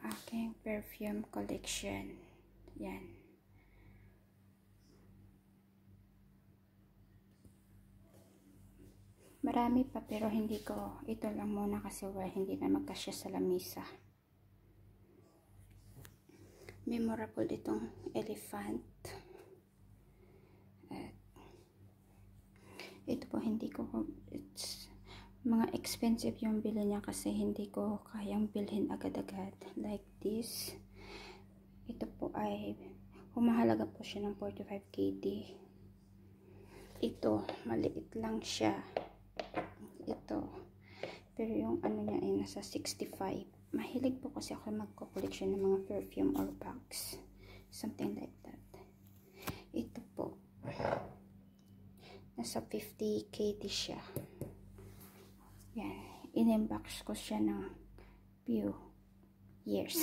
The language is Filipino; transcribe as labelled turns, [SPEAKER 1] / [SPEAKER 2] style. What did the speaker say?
[SPEAKER 1] aking perfume collection. Yan. Marami pa pero hindi ko, ito lang muna kasi hindi na magkasya sa lamisa. Memorable itong elephant. At ito po hindi ko, it's mga expensive yung bili niya kasi hindi ko kayang bilhin agad-agad. Like this. Ito po ay, humahalaga po siya ng 45 KD. Ito, maliit lang siya. Ito. Pero yung ano niya ay nasa 65. Mahilig po kasi ako magko-collection ng mga perfume or bags. Something like that. Ito po. Nasa 50 KD siya. Yan. In-unbox ko siya ng few years.